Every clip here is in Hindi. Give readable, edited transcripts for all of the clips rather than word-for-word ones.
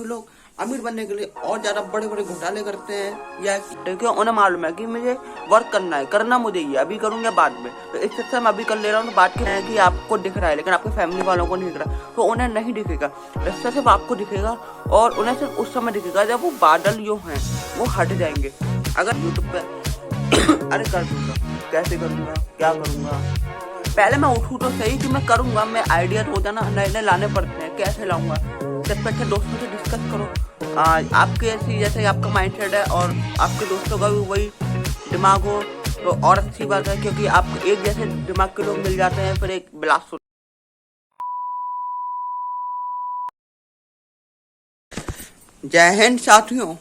लोग अमीर बनने के लिए और ज्यादा बड़े बड़े घोटाले करते हैं, या क्योंकि उन्हें मालूम है कि मुझे वर्क करना है, करना मुझे ही है, अभी करूंगा बाद में। तो इस सबसे मैं अभी कर ले रहा हूँ। तो बात की है कि आपको दिख रहा है लेकिन आपके फैमिली वालों को नहीं दिख रहा, तो उन्हें नहीं दिखेगा। इससे सिर्फ आपको दिखेगा और उन्हें सिर्फ उस समय दिखेगा जब वो बादल जो हैं वो हट जाएंगे। अगर यूट्यूब पे अरे कर दूंगा, कैसे करूंगा, क्या करूंगा, पहले मैं उठूँ तो सही कि मैं करूंगा। मैं आइडिया रोजाना नए नए लाने पड़ते हैं, कैसे लाऊंगा। जब अच्छा दोस्तों से डिस्कस करो, आपके ऐसी जैसे आपका माइंडसेट है और आपके दोस्तों का भी वही दिमाग हो तो और अच्छी बात है, क्योंकि आपको एक जैसे दिमाग के लोग मिल जाते हैं, फिर एक ब्लास्ट। जय हिंद साथियों,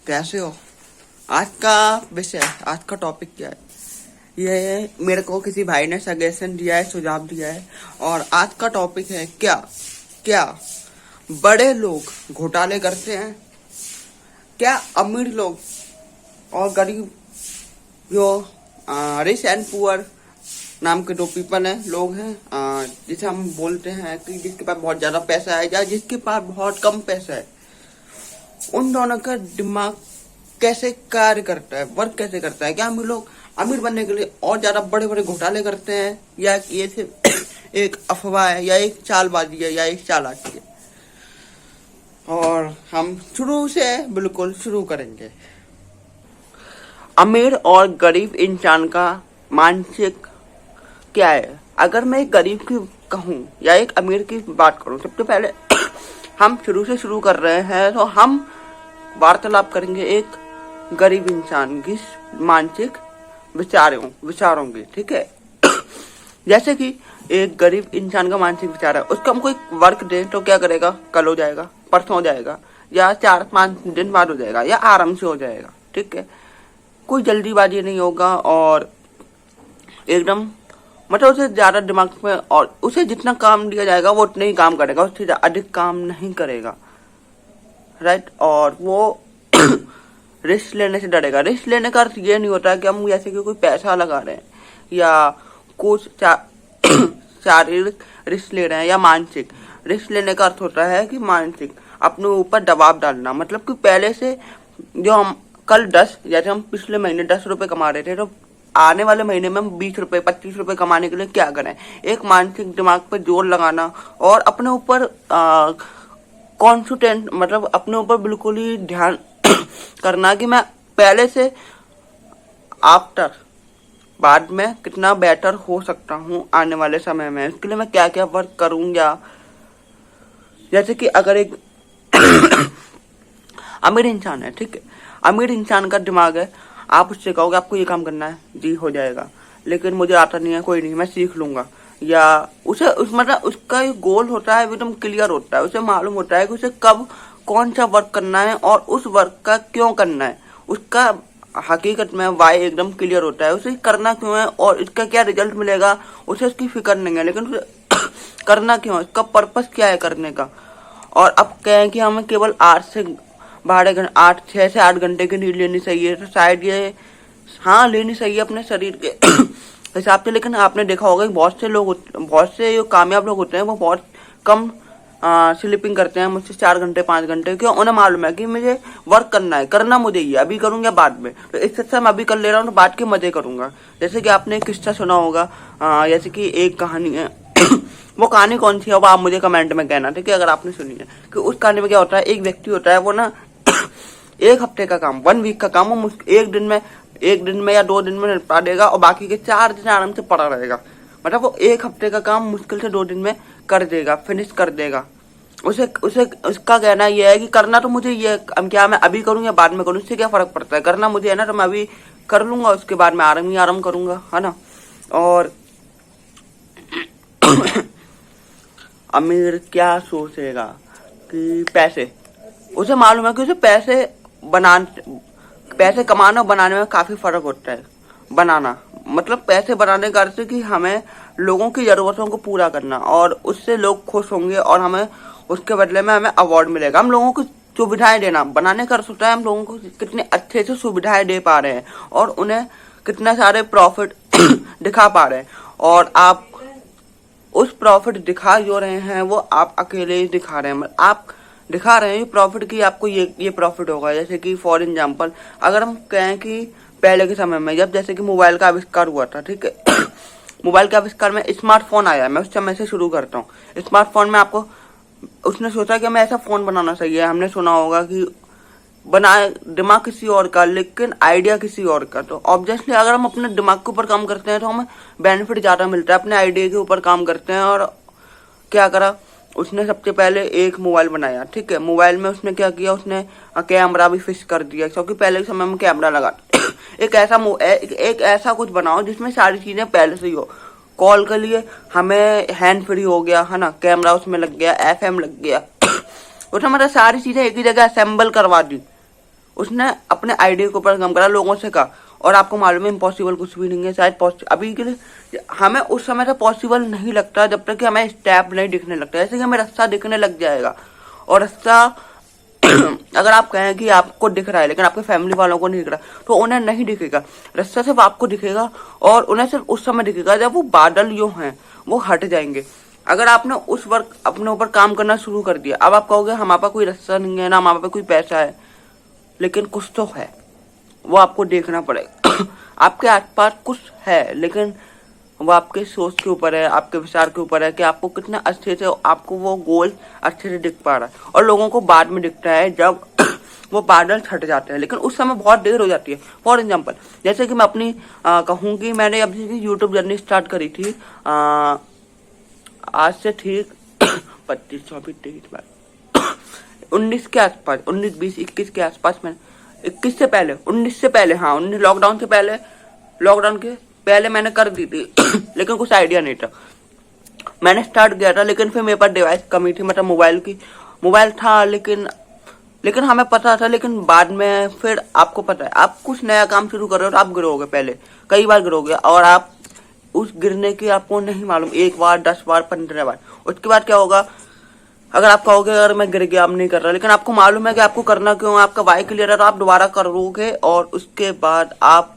कैसे हो। आज का विषय, आज का टॉपिक क्या है, ये मेरे को किसी भाई ने सजेशन दिया है, सुझाव दिया है। और आज का टॉपिक है क्या बड़े लोग घोटाले करते हैं, क्या अमीर लोग और गरीब जो रिच एंड पुअर नाम के दो पीपल हैं, लोग हैं, जिसे हम बोलते हैं कि जिसके पास बहुत ज्यादा पैसा है या जिसके पास बहुत कम पैसा है, उन दोनों का दिमाग कैसे कार्य करता है, वर्क कैसे करता है। क्या हम लोग अमीर बनने के लिए और ज्यादा बड़े बड़े घोटाले करते हैं, या ये सिर्फ एक अफवाह है, या एक चालबाजी है, या एक चालाकी है। और हम शुरू से बिल्कुल शुरू करेंगे। अमीर और गरीब इंसान का मानसिक क्या है। अगर मैं एक गरीब की कहूँ या एक अमीर की बात करूँ, सबसे पहले हम शुरू से शुरू कर रहे हैं, तो हम वार्तालाप करेंगे एक गरीब इंसान की मानसिक विचारों की, ठीक है। जैसे कि एक गरीब इंसान का मानसिक विचार है, उसको हम कोई वर्क दे तो क्या करेगा, कल हो जाएगा, परसों हो जाएगा, या 4-5 दिन बाद हो जाएगा, या आराम से हो जाएगा, ठीक है। कोई जल्दीबाजी नहीं होगा और एकदम मतलब उसे ज्यादा दिमाग में, और उसे जितना काम दिया जाएगा वो उतना ही काम करेगा, उससे अधिक काम नहीं करेगा, राइट। और वो रिस्क लेने से डरेगा। रिस्क लेने का अर्थ ये नहीं होता कि हम जैसे कि कोई पैसा लगा रहे हैं या कुछ शारीरिक रिस्क ले रहे हैं, या मानसिक रिस्क लेने का अर्थ होता है कि मानसिक अपने ऊपर दबाव डालना। मतलब कि पहले से जो हम कल 10, जैसे हम पिछले महीने 10 रुपए कमा रहे थे, तो आने वाले महीने में हम 20 रुपए 25 रुपए कमाने के लिए क्या करें, एक मानसिक दिमाग पर जोर लगाना और अपने ऊपर कॉन्फिडेंट, मतलब अपने ऊपर बिल्कुल ही ध्यान करना कि मैं पहले से आफ्टर बाद में कितना बेटर हो सकता हूँ आने वाले समय में। इसके लिए मैं क्या क्या वर्क करूंगा। जैसे कि अगर एक अमीर इंसान है, ठीक है, अमीर इंसान का दिमाग है, आप उससे कहोगे आपको ये काम करना है, जी हो जाएगा, लेकिन मुझे आता नहीं है, कोई नहीं, मैं सीख लूंगा। या मतलब उसका एक गोल होता है, एकदम क्लियर होता है, उसे मालूम होता है कि उसे कब कौन सा वर्क करना है और उस वर्क का क्यों करना है। उसका हकीकत में वाई एकदम क्लियर होता है, उसे करना क्यों है और इसका क्या रिजल्ट मिलेगा, उसे उसकी फिक्र नहीं है, लेकिन उसे करना क्यों है, इसका पर्पस क्या है करने का। और अब कहें कि हमें केवल 8 से 6 से 8 घंटे की नींद लेनी चाहिए, तो शायद ये हाँ लेनी चाहिए अपने शरीर के हिसाब से। लेकिन आपने देखा होगा कि बहुत से जो कामयाब लोग होते हैं वो बहुत कम स्लीपिंग करते हैं, मुझसे 4 घंटे 5 घंटे, क्यों, उन्हें मालूम है कि मुझे वर्क करना है, करना मुझे ही है, अभी करूंगा बाद में। तो इससे अच्छा मैं अभी कर ले रहा हूँ, तो बाद के मजे करूंगा। जैसे कि आपने एक किस्सा सुना होगा, जैसे कि एक कहानी है वो कहानी कौन सी है वो आप मुझे कमेंट में कहना, ठीक है, अगर आपने सुनी है। कि उस कहानी में क्या होता है, एक व्यक्ति होता है, वो ना 1 हफ्ते का काम, 1 वीक का काम वो एक दिन में या 2 दिन में निपटा देगा और बाकी के 4 दिन आराम से पड़ा रहेगा। मतलब वो 1 हफ्ते का काम मुश्किल से 2 दिन में कर देगा, फिनिश कर देगा। उसे उसका कहना यह है कि करना तो मुझे ये, क्या मैं अभी करूँ या बाद में करूँ, इससे क्या फर्क पड़ता है, करना मुझे है ना, तो मैं अभी कर लूंगा, उसके बाद में आराम करूंगा, है ना। और अमीर क्या सोचेगा कि पैसे, उसे मालूम है कि उसे पैसे कमाना और बनाने में काफी फर्क होता है। बनाना मतलब पैसे बनाने का अर्थ कि हमें लोगों की जरूरतों को पूरा करना, और उससे लोग खुश होंगे और हमें उसके बदले में हमें अवार्ड मिलेगा। हम लोगों को सुविधाएं देना, बनाने का अर्थ होता है हम लोगों को कितने अच्छे से सुविधाएं दे पा रहे हैं और उन्हें कितने सारे प्रॉफिट दिखा पा रहे हैं। और आप उस प्रॉफिट दिखा जो रहे हैं वो आप अकेले ही दिखा रहे हैं। आप दिखा रहे हैं प्रॉफिट की, आपको ये प्रॉफिट होगा। जैसे कि फॉर एग्जाम्पल अगर हम कहें कि पहले के समय में जब जैसे कि मोबाइल का आविष्कार हुआ था, ठीक है मोबाइल के आविष्कार में स्मार्टफोन आया, मैं उस समय से शुरू करता हूँ। स्मार्टफोन में आपको उसने सोचा कि हमें ऐसा फोन बनाना चाहिए। हमने सुना होगा कि बनाए दिमाग किसी और का लेकिन आइडिया किसी और का। तो ऑब्वियसली अगर हम अपने दिमाग के ऊपर काम करते हैं तो हमें बेनिफिट ज्यादा मिलता है। अपने आइडिया के ऊपर काम करते हैं और क्या करा उसने, सबसे पहले एक मोबाइल बनाया, ठीक है। मोबाइल में उसने क्या किया, उसने कैमरा भी फिक्स कर दिया, क्योंकि पहले के समय में कैमरा लगा एक ऐसा कुछ बनाओ जिसमें सारी चीजें पहले से ही हो। कॉल के लिए हमें हैंड फ्री हो गया है ना, कैमरा उसमें लग गया, एफएम लग गया उसने मतलब सारी चीजें एक ही जगह असेंबल करवा दी। उसने अपने आइडिया के ऊपर काम करा, लोगों से कहा। और आपको मालूम है इम्पॉसिबल कुछ भी नहीं है। शायद अभी के लिए हमें उस समय से पॉसिबल नहीं लगता जब तक कि हमें स्टेप नहीं दिखने लगता। जैसे कि हमें रास्ता दिखने लग जाएगा और रास्ता अगर आप कहें कि आपको दिख रहा है लेकिन आपके फैमिली वालों को नहीं दिख रहा तो उन्हें नहीं दिखेगा। रास्ता सिर्फ आपको दिखेगा और उन्हें सिर्फ उस समय दिखेगा जब वो बादल जो हैं वो हट जाएंगे। अगर आपने उस वक्त अपने ऊपर काम करना शुरू कर दिया, अब आप कहोगे हमारे पास कोई रास्ता नहीं है ना, हमारे पास कोई पैसा है, लेकिन कुछ तो है, वो आपको देखना पड़ेगा आपके आसपास कुछ है, लेकिन वो आपके सोच के ऊपर है, आपके विचार के ऊपर है कि आपको कितना अच्छे से आपको वो गोल अच्छे से दिख पा रहा है। और लोगों को बाद में दिखता है जब वो बादल छट जाते हैं, लेकिन उस समय बहुत देर हो जाती है। फॉर एग्जाम्पल जैसे कि मैं अपनी कहूँ कि मैंने अभी यूट्यूब जर्नी स्टार्ट करी थी आज से ठीक 25, 24, 23, 19 के आसपास, 19, 20, 21 के आसपास में, 21 से पहले, 19 से पहले, हाँ 19 लॉकडाउन से पहले, लॉकडाउन के पहले मैंने कर दी थी लेकिन कुछ आइडिया नहीं था। मैंने स्टार्ट किया था लेकिन फिर मेरे पास डिवाइस कमी थी, मतलब मोबाइल था लेकिन हमें पता था। लेकिन बाद में फिर आपको पता है आप कुछ नया काम शुरू कर रहे हो तो आप गिरोगे, पहले कई बार गिरोगे और आप उस गिरने की आपको नहीं मालूम, 1 बार 10 बार 15 बार। उसके बाद क्या होगा, अगर आप कहोगे अगर मैं गिर गया अब नहीं कर रहा, लेकिन आपको मालूम है कि आपको करना क्यों है, आपका वाई क्लियर है तो आप दोबारा करोगे। और उसके बाद आप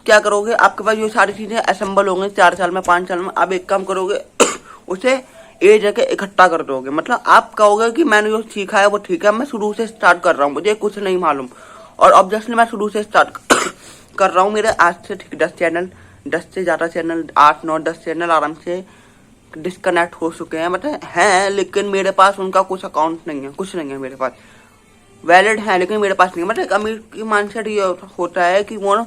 क्या करोगे, आपके पास ये सारी चीजें असेंबल होंगे 4 साल में 5 साल में। आप एक काम करोगे उसे एक जगह इकट्ठा कर दोगे। मतलब आप कहोगे कि मैंने जो सीखा है वो ठीक है, मैं शुरू से स्टार्ट कर रहा हूँ, मुझे कुछ नहीं मालूम। और ऑब्वियसली मैं शुरू से स्टार्ट कर रहा हूँ। मेरे आज से ठीक 10 चैनल, 10 से ज्यादा चैनल, 8, 9, 10 चैनल आराम से डिस्कनेक्ट हो चुके हैं, मतलब हैं, लेकिन मेरे पास उनका कुछ अकाउंट नहीं है, कुछ नहीं है मेरे पास। वैलिड है लेकिन मेरे पास नहीं है। मतलब एक अमीर की माइंडसेट ये होता है कि वो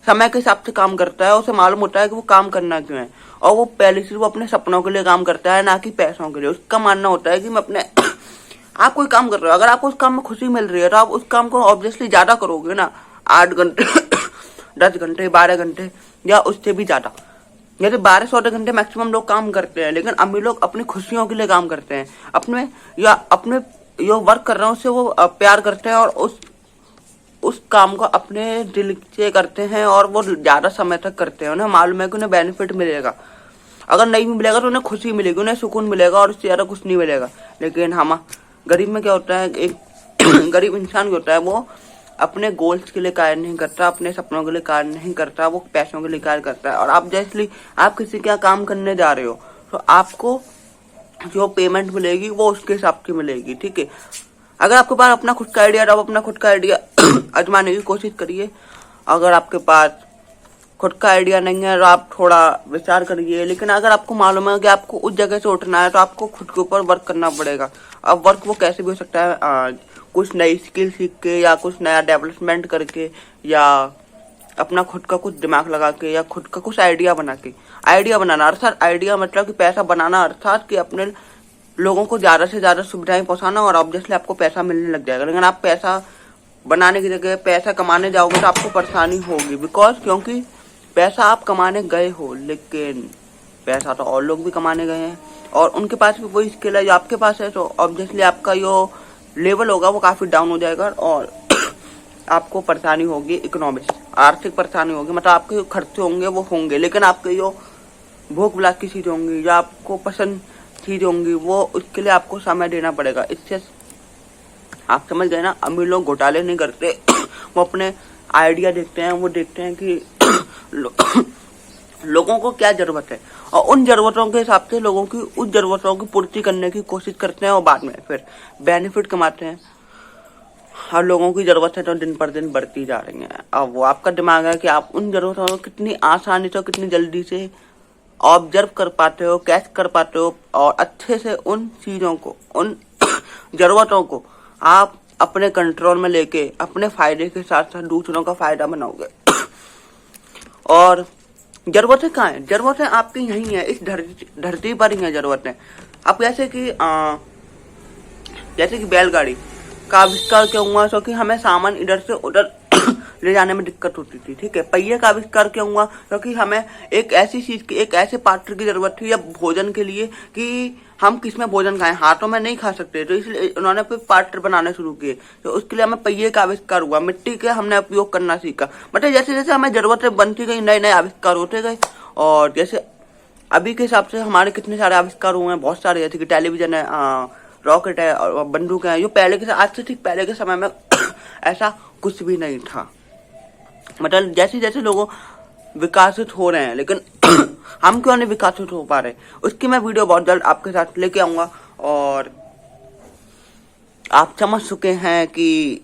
समय के हिसाब से काम करता है, उसे मालूम होता है कि वो काम करना क्यों है, और वो पहले से वो अपने सपनों के लिए काम करता है, ना कि पैसों के लिए। उसका मानना होता है कि मैं अपने आप कोई काम कर रहे हो, अगर आपको उस काम में खुशी मिल रही है तो आप उस काम को ऑब्वियसली ज्यादा करोगे ना, 8 घंटे 10 घंटे 12 घंटे या उससे भी ज्यादा। जैसे 12-14 घंटे मैक्सिमम लोग काम करते हैं, लेकिन अमीर लोग अपनी खुशियों के लिए काम करते हैं, अपने जो वर्क कर रहे हैं उससे वो प्यार करते हैं और उस काम को अपने दिल से करते हैं और वो ज्यादा समय तक करते हैं। उन्हें मालूम है कि उन्हें बेनिफिट मिलेगा, अगर नहीं भी मिलेगा तो उन्हें खुशी मिलेगी, उन्हें सुकून मिलेगा और उससे ज्यादा कुछ नहीं मिलेगा। लेकिन हम गरीब में क्या होता है, एक गरीब इंसान क्या होता है, वो अपने गोल्स के लिए कार्य नहीं करता, अपने सपनों के लिए कार्य नहीं करता, वो पैसों के लिए कार्य करता है। और आप जैसे आप किसी का काम करने जा रहे हो तो आपको जो पेमेंट मिलेगी वो उसके हिसाब से मिलेगी, ठीक है। अगर आपके पास अपना खुद का आइडिया, आप अपना खुद का आइडिया आजमाने की कोशिश करिए। अगर आपके पास खुद का आइडिया नहीं है तो आप थोड़ा विचार करिए, लेकिन अगर आपको मालूम है कि आपको उस जगह से उठना है तो आपको खुद के ऊपर वर्क करना पड़ेगा। अब वर्क वो कैसे भी हो सकता है, कुछ नई स्किल सीख के या कुछ नया डेवलपमेंट करके या अपना खुद का कुछ दिमाग लगा के या खुद का कुछ आइडिया बना के। आइडिया बनाना अर्थात आइडिया मतलब कि पैसा बनाना, अर्थात कि अपने लोगों को ज्यादा से ज्यादा सुविधाएं पहुंचाना, और ऑब्वियसली आपको पैसा मिलने लग जाएगा। लेकिन आप पैसा बनाने की जगह पैसा कमाने जाओगे तो आपको परेशानी होगी, क्योंकि पैसा आप कमाने गए हो, लेकिन पैसा तो और लोग भी कमाने गए हैं और उनके पास भी वही स्किल है जो आपके पास है। तो ऑब्वियसली आपका जो लेवल होगा वो काफी डाउन हो जाएगा और आपको परेशानी होगी, इकोनॉमिक्स आर्थिक परेशानी होगी। मतलब आपके जो खर्चे होंगे वो होंगे, लेकिन आपके जो भूख विलास की चीज होंगी, जो आपको पसंद चीज होंगी, वो उसके लिए आपको समय देना पड़ेगा। इससे आप समझ गए ना, अमीर लोग घोटाले नहीं करते वो अपने आइडिया देखते हैं, वो देखते हैं कि लोगों को क्या जरूरत है और उन जरूरतों के हिसाब से लोगों की उस जरूरतों की पूर्ति करने की कोशिश करते हैं और बाद में फिर बेनिफिट कमाते हैं। हर लोगों की जरूरत है तो दिन पर दिन बढ़ती जा रही है। अब वो आपका दिमाग है कि आप उन जरूरतों को कितनी आसानी से कितनी जल्दी से ऑब्जर्व कर पाते हो, कैच कर पाते हो और अच्छे से उन चीजों को, उन जरूरतों को आप अपने कंट्रोल में लेके अपने फायदे के साथ साथ दूसरों का फायदा बनाओगे। और जरूरतें कहाँ है? जरूरतें आपकी यही है, इस धरती पर ही है जरूरतें। अब जैसे कि बैलगाड़ी का आविष्कार क्यों हुआ? क्योंकि हमें सामान इधर से उधर ले जाने में दिक्कत होती थी, ठीक है। पहिए का आविष्कार क्यों हुआ? क्योंकि हमें एक ऐसी चीज की, एक ऐसे पात्र की जरूरत थी या भोजन के लिए कि हम किसमें भोजन खाएं, हाथों में नहीं खा सकते, तो इसलिए उन्होंने फिर पात्र बनाने शुरू किए। तो उसके लिए हमें पहिए का आविष्कार हुआ, मिट्टी के हमने उपयोग करना सीखा। मतलब जैसे जैसे हमें जरूरतें बनती गई, नए नए आविष्कार होते गए। और जैसे अभी के हिसाब से हमारे कितने सारे आविष्कार हुए हैं, बहुत सारे, जैसे कि टेलीविजन है, रॉकेट है और बंदूक है। जो पहले के, आज से ठीक पहले के समय में ऐसा कुछ भी नहीं था। मतलब जैसे जैसे लोग विकसित हो रहे हैं, लेकिन हम क्यों नहीं विकसित हो पा रहे, उसकी मैं वीडियो बहुत जल्द आपके साथ लेके आऊंगा। और आप समझ चुके हैं कि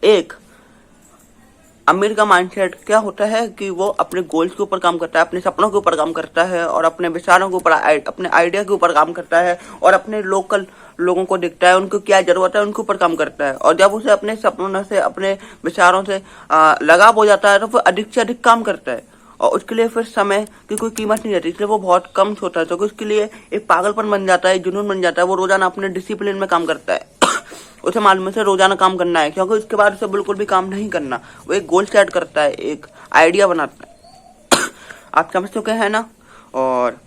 एक अमीर का माइंडसेट क्या होता है कि वो अपने गोल्स के ऊपर काम करता है, अपने सपनों के ऊपर काम करता है और अपने विचारों के ऊपर, अपने आइडिया के ऊपर काम करता है और अपने लोकल लोगों को देखता है, उनको क्या जरूरत है उनके ऊपर काम करता है। और जब उसे अपने सपनों से, अपने विचारों से लगाव हो जाता है तो फिर अधिक से अधिक काम करता है और उसके लिए फिर समय की कोई कीमत नहीं रहती, इसलिए वो बहुत कम सोता है। क्योंकि उसके लिए एक पागलपन बन जाता है, जुनून बन जाता है। वो रोजाना अपने डिसिप्लिन में काम करता है। उसे मालूम है रोजाना काम करना है, क्योंकि उसके बाद उसे बिल्कुल भी काम नहीं करना। वो एक गोल सेट करता है, एक आइडिया बनाता है। आप समझ चुके हैं ना। और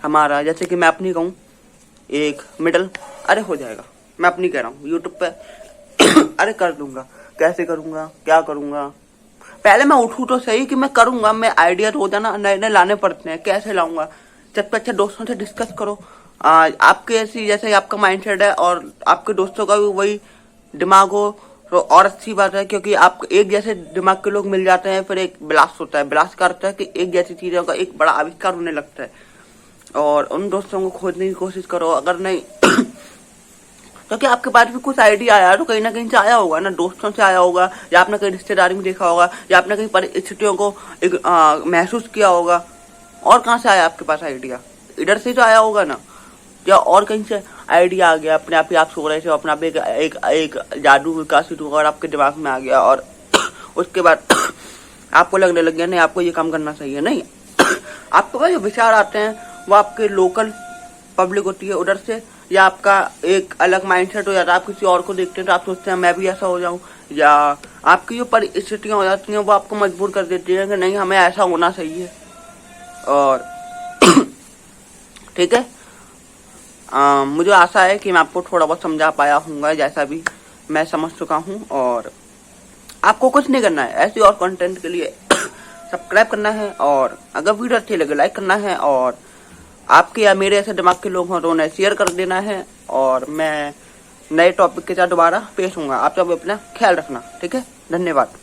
हमारा, जैसे कि मैं अपनी कहूँ, एक मिडल, अरे हो जाएगा, मैं अपनी कह रहा हूँ यूट्यूब पे अरे कर दूंगा, कैसे करूंगा, क्या करूंगा, पहले मैं उठूं तो सही कि मैं करूंगा। मैं आइडिया रोजाना नए नए लाने पड़ते हैं, कैसे लाऊंगा? सबसे अच्छा दोस्तों से डिस्कस करो। आपके ऐसी, जैसे आपका माइंडसेट है और आपके दोस्तों का भी वही दिमाग हो तो और अच्छी बात है, क्योंकि आप एक जैसे दिमाग के लोग मिल जाते हैं, फिर एक ब्लास्ट होता है। ब्लास्ट का अर्थ है कि एक जैसी चीजों का एक बड़ा आविष्कार होने लगता है। और उन दोस्तों को खोजने की कोशिश करो, अगर नहीं क्योंकि आपके पास भी कुछ आइडिया आया तो कहीं ना कहीं से आया होगा ना, दोस्तों से आया होगा, या आपने कहीं रिश्तेदारी में देखा होगा, या आपने कहीं परिस्थितियों को महसूस किया होगा। और कहाँ से आया आपके पास आइडिया? इधर से तो आया होगा ना, या और कहीं से आइडिया आ गया अपने आप ही? आप सो रहे थे, अपने आप एक जादू विकसित हुआ और आपके दिमाग में आ गया और उसके बाद आपको लगने लग गया नहीं आपको ये काम करना चाहिए। नहीं, आपके पास जो विचार आते हैं वो आपके लोकल पब्लिक होती है उधर से, या आपका एक अलग माइंडसेट हो जाता है। आप किसी और को देखते हैं तो आप सोचते हैं मैं भी ऐसा हो जाऊं, या आपकी जो परिस्थितियां हो जाती हैं वो आपको मजबूर कर देती है कि नहीं हमें ऐसा होना चाहिए। और ठीक है, मुझे आशा है कि मैं आपको थोड़ा बहुत समझा पाया हूँ, जैसा भी मैं समझ चुका हूँ। और आपको कुछ नहीं करना है, ऐसी और कंटेंट के लिए सब्सक्राइब करना है, और अगर वीडियो अच्छी लगे लाइक करना है, और आपके या मेरे ऐसे दिमाग के लोग हों तो उन्हें शेयर कर देना है। और मैं नए टॉपिक के साथ दोबारा पेश हूँगा। आप सब अपना ख्याल रखना, ठीक है। धन्यवाद।